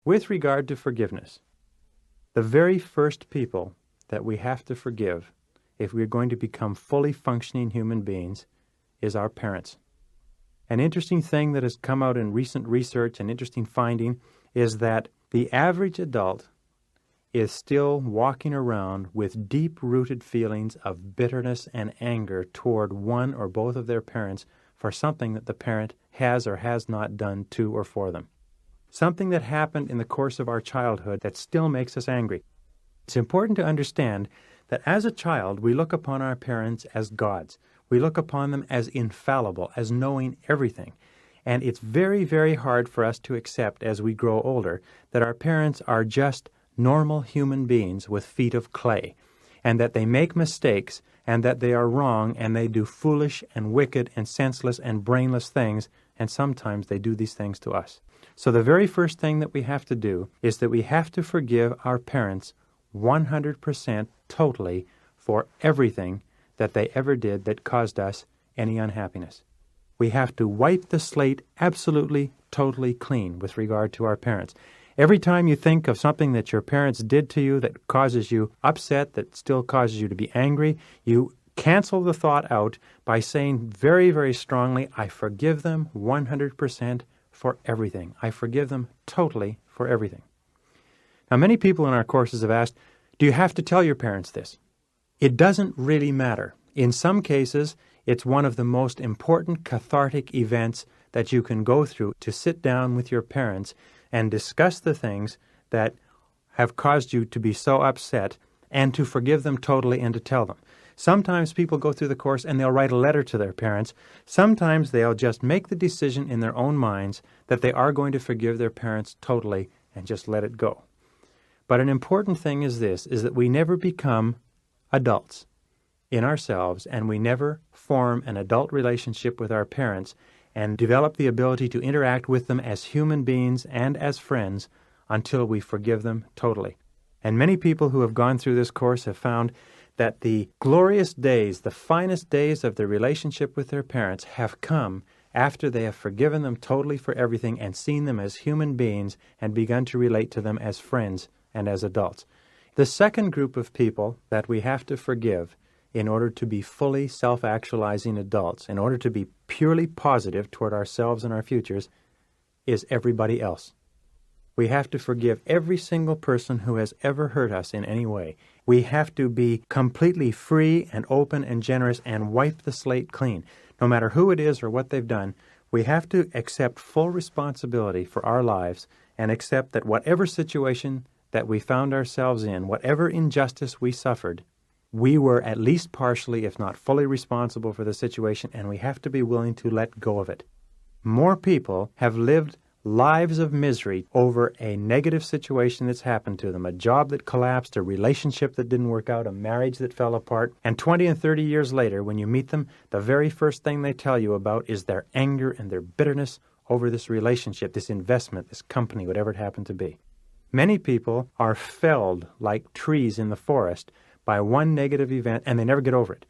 With regard to forgiveness, the very first people that we have to forgive if we're going to become fully functioning human beings is our parents. An interesting thing that has come out in recent research, an interesting finding, is that the average adult is still walking around with deep-rooted feelings of bitterness and anger toward one or both of their parents for something that the parent has or has not done to or for them. Something that happened in the course of our childhood that still makes us angry. It's important to understand that as a child, we look upon our parents as gods. We look upon them as infallible, as knowing everything. And it's very, very hard for us to accept as we grow older that our parents are just normal human beings with feet of clay, and that they make mistakes, and that they are wrong, and they do foolish and wicked and senseless and brainless things, and sometimes they do these things to us. So the very first thing that we have to do is that we have to forgive our parents 100% totally for everything that they ever did that caused us any unhappiness. We have to wipe the slate absolutely, totally clean with regard to our parents. Every time you think of something that your parents did to you that causes you upset, that still causes you to be angry, you cancel the thought out by saying very, very strongly, I forgive them 100% for everything. I forgive them totally for everything. Now, many people in our courses have asked, do you have to tell your parents this? It doesn't really matter. In some cases, it's one of the most important cathartic events that you can go through to sit down with your parents and discuss the things that have caused you to be so upset and to forgive them totally and to tell them. Sometimes people go through the course and they'll write a letter to their parents. Sometimes they'll just make the decision in their own minds that they are going to forgive their parents totally and just let it go. But an important thing is this, is that we never become adults in ourselves, and we never form an adult relationship with our parents and develop the ability to interact with them as human beings and as friends until we forgive them totally. And many people who have gone through this course have found that the glorious days, the finest days of their relationship with their parents have come after they have forgiven them totally for everything and seen them as human beings and begun to relate to them as friends and as adults. The second group of people that we have to forgive in order to be fully self-actualizing adults, in order to be purely positive toward ourselves and our futures, is everybody else. We have to forgive every single person who has ever hurt us in any way. We have to be completely free and open and generous and wipe the slate clean. No matter who it is or what they've done, we have to accept full responsibility for our lives and accept that whatever situation that we found ourselves in, whatever injustice we suffered, we were at least partially, if not fully, responsible for the situation, and we have to be willing to let go of it. More people have lived lives of misery over a negative situation that's happened to them, a job that collapsed, a relationship that didn't work out, a marriage that fell apart, and 20 and 30 years later, when you meet them, the very first thing they tell you about is their anger and their bitterness over this relationship, this investment, this company, whatever it happened to be. Many people are felled like trees in the forest by one negative event, and they never get over it.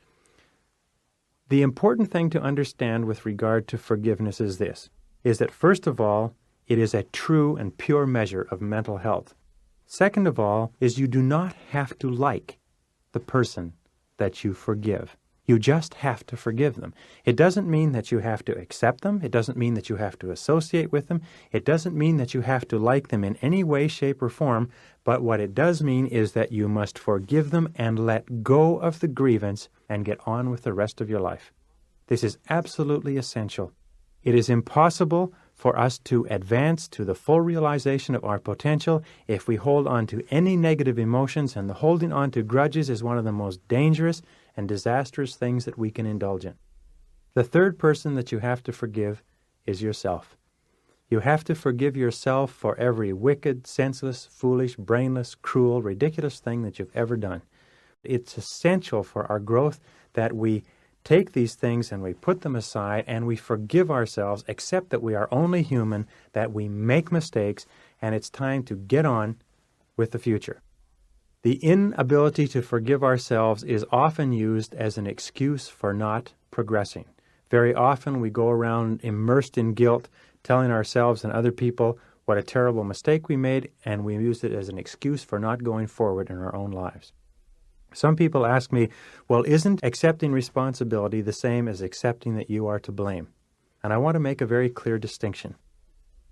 The important thing to understand with regard to forgiveness is this, is that first of all, it is a true and pure measure of mental health. Second of all, is you do not have to like the person that you forgive. You just have to forgive them. It doesn't mean that you have to accept them. It doesn't mean that you have to associate with them. It doesn't mean that you have to like them in any way, shape, or form. But what it does mean is that you must forgive them and let go of the grievance and get on with the rest of your life. This is absolutely essential. It is impossible for us to advance to the full realization of our potential if we hold on to any negative emotions, and the holding on to grudges is one of the most dangerous and disastrous things that we can indulge in. The third person that you have to forgive is yourself. You have to forgive yourself for every wicked, senseless, foolish, brainless, cruel, ridiculous thing that you've ever done. It's essential for our growth that we take these things and we put them aside and we forgive ourselves, accept that we are only human, that we make mistakes, and it's time to get on with the future. The inability to forgive ourselves is often used as an excuse for not progressing. Very often we go around immersed in guilt, telling ourselves and other people what a terrible mistake we made, and we used it as an excuse for not going forward in our own lives. Some people ask me, well, isn't accepting responsibility the same as accepting that you are to blame? And I want to make a very clear distinction.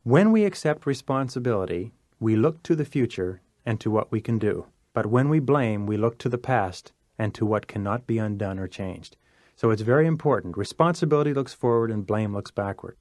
When we accept responsibility, we look to the future and to what we can do. But when we blame, we look to the past and to what cannot be undone or changed. So it's very important. Responsibility looks forward and blame looks backward.